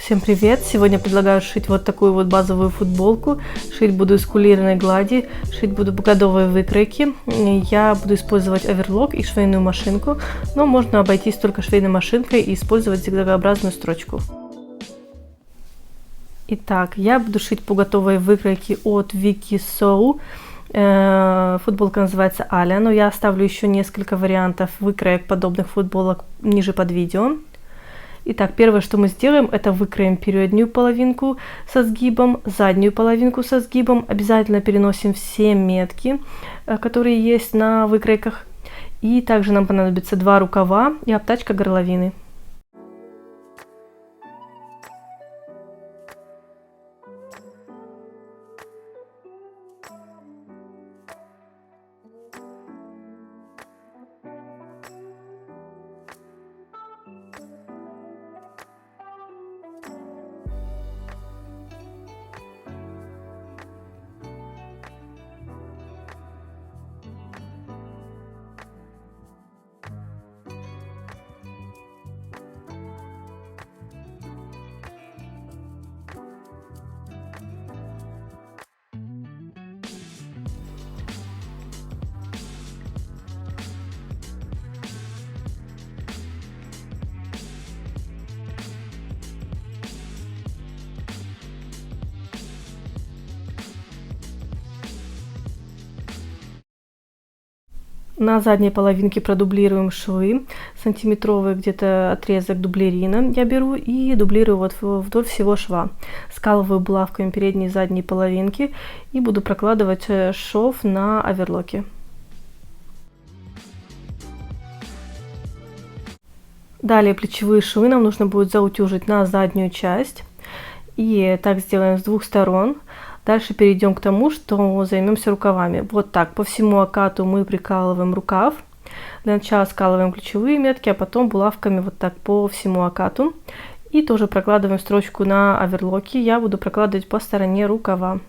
Всем привет! Сегодня предлагаю сшить вот такую вот базовую футболку. Шить буду из кулирной глади, шить буду годовые выкройки. Я буду использовать оверлок и швейную машинку, но можно обойтись только швейной машинкой и использовать зигзагообразную строчку. Итак, я буду шить по готовой выкройке от Вики Соу. Футболка называется Аля, но я оставлю еще несколько вариантов выкроек подобных футболок ниже под видео. Итак, первое, что мы сделаем, это выкроем переднюю половинку со сгибом, заднюю половинку со сгибом. Обязательно переносим все метки, которые есть на выкройках. И также нам понадобится 2 рукава и обтачка горловины. На задней половинке продублируем швы, сантиметровый где-то отрезок дублерина я беру и дублирую вот вдоль всего шва. Скалываю булавками передней и задней половинки и буду прокладывать шов на оверлоке. Далее плечевые швы нам нужно будет заутюжить на заднюю часть. И так сделаем с 2 сторон. Дальше перейдем к тому, что займемся рукавами. Вот так, по всему окату мы прикалываем рукав. Для начала скалываем ключевые метки, а потом булавками вот так по всему окату. И тоже прокладываем строчку на оверлоке. Я буду прокладывать по стороне рукава.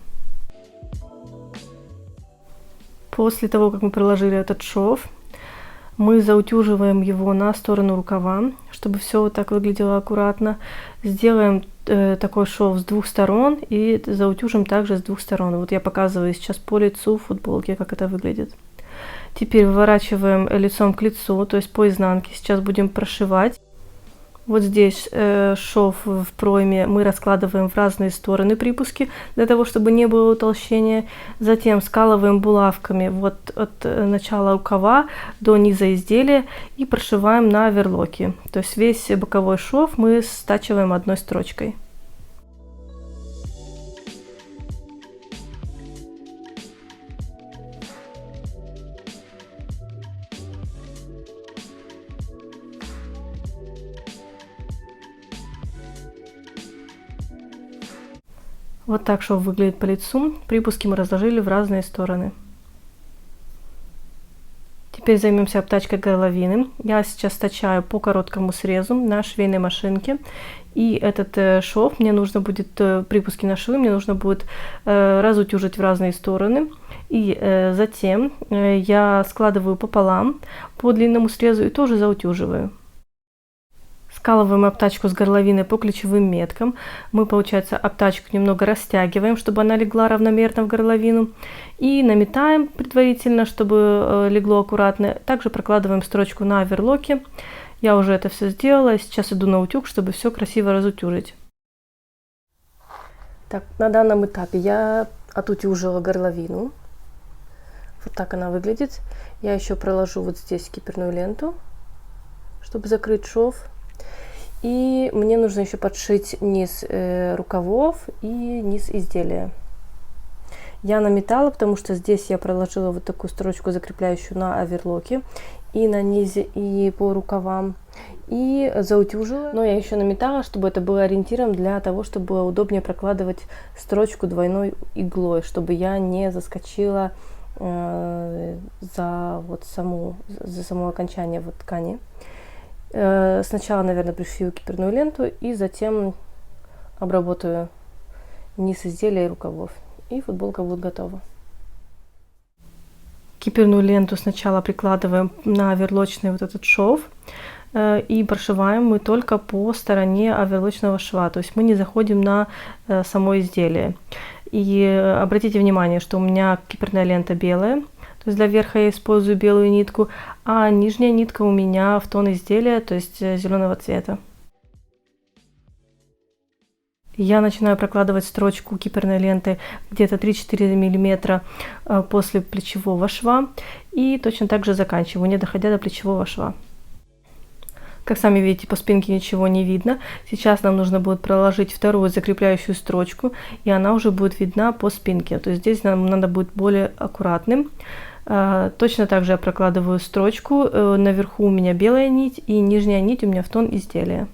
После того, как мы проложили этот шов, мы заутюживаем его на сторону рукава, чтобы все вот так выглядело аккуратно. Сделаем такой шов с 2 сторон и заутюжим также с 2 сторон. Вот я показываю сейчас по лицу футболки, как это выглядит. Теперь выворачиваем лицом к лицу, то есть по изнанке. Сейчас будем прошивать. Вот здесь шов в пройме мы раскладываем в разные стороны припуски, для того, чтобы не было утолщения. Затем скалываем булавками вот от начала рукава до низа изделия и прошиваем на оверлоке. То есть весь боковой шов мы стачиваем одной строчкой. Вот так шов выглядит по лицу. Припуски мы разложили в разные стороны. Теперь займемся обтачкой горловины. Я сейчас стачаю по короткому срезу на швейной машинке. И этот шов мне нужно будет, припуски на швы мне нужно будет разутюжить в разные стороны. И затем я складываю пополам по длинному срезу и тоже заутюживаю. Скалываем обтачку с горловины по ключевым меткам. Мы, получается, обтачку немного растягиваем, чтобы она легла равномерно в горловину. И наметаем предварительно, чтобы легло аккуратно. Также прокладываем строчку на оверлоке. Я уже это все сделала. Сейчас иду на утюг, чтобы все красиво разутюжить. Так, на данном этапе я отутюжила горловину. Вот так она выглядит. Я еще проложу вот здесь киперную ленту, чтобы закрыть шов. И мне нужно еще подшить низ рукавов и низ изделия. Я наметала, потому что здесь я проложила вот такую строчку, закрепляющую на оверлоке, и на низе, и по рукавам. И заутюжила. Но я еще наметала, чтобы это было ориентиром для того, чтобы было удобнее прокладывать строчку двойной иглой, чтобы я не заскочила за само окончание вот ткани. Сначала, наверное, пришью киперную ленту и затем обработаю низ изделия и рукавов. И футболка будет готова. Киперную ленту сначала прикладываем на оверлочный вот этот шов. и прошиваем мы только по стороне оверлочного шва, то есть мы не заходим на само изделие. И обратите внимание, что у меня киперная лента белая, то есть для верха я использую белую нитку, а нижняя нитка у меня в тон изделия, то есть зеленого цвета. Я начинаю прокладывать строчку киперной ленты где-то 3-4 мм после плечевого шва и точно так же заканчиваю, не доходя до плечевого шва. Как сами видите, по спинке ничего не видно. Сейчас нам нужно будет проложить вторую закрепляющую строчку, и она уже будет видна по спинке. То есть здесь нам надо быть более аккуратным. Точно так же я прокладываю строчку. Наверху у меня белая нить, и нижняя нить у меня в тон изделия.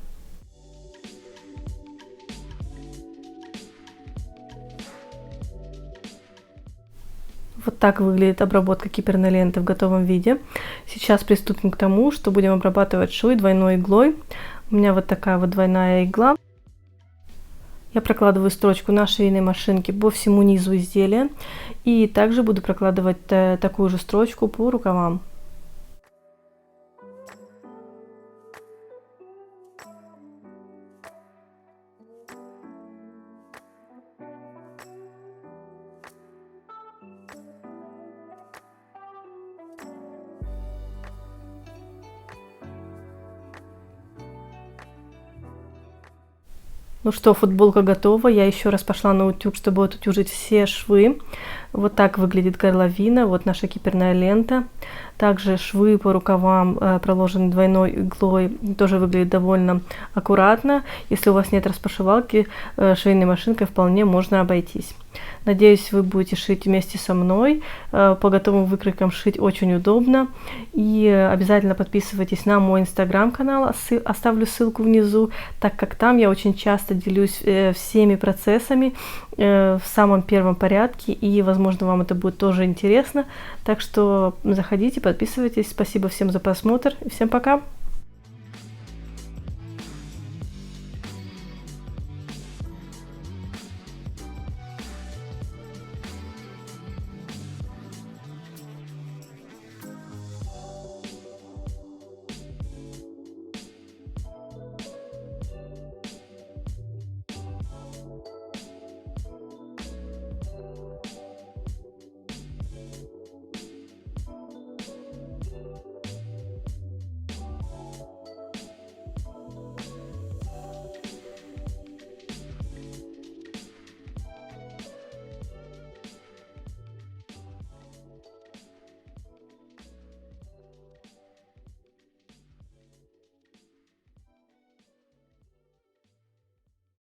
Вот так выглядит обработка киперной ленты в готовом виде. Сейчас приступим к тому, что будем обрабатывать швы двойной иглой. У меня вот такая вот двойная игла. Я прокладываю строчку на швейной машинке по всему низу изделия. И также буду прокладывать такую же строчку по рукавам. Ну что, футболка готова. Я еще раз пошла на утюг, чтобы отутюжить все швы. Вот так выглядит горловина. Вот наша киперная лента. Также швы по рукавам проложены двойной иглой. Тоже выглядит довольно аккуратно. Если у вас нет распашивалки, швейной машинкой вполне можно обойтись. Надеюсь, вы будете шить вместе со мной. По готовым выкройкам шить очень удобно. И обязательно подписывайтесь на мой инстаграм-канал. Оставлю ссылку внизу, так как там я очень часто делюсь всеми процессами в самом первом порядке. И, возможно, вам это будет тоже интересно. Так что заходите, подписывайтесь. Спасибо всем за просмотр. И всем пока!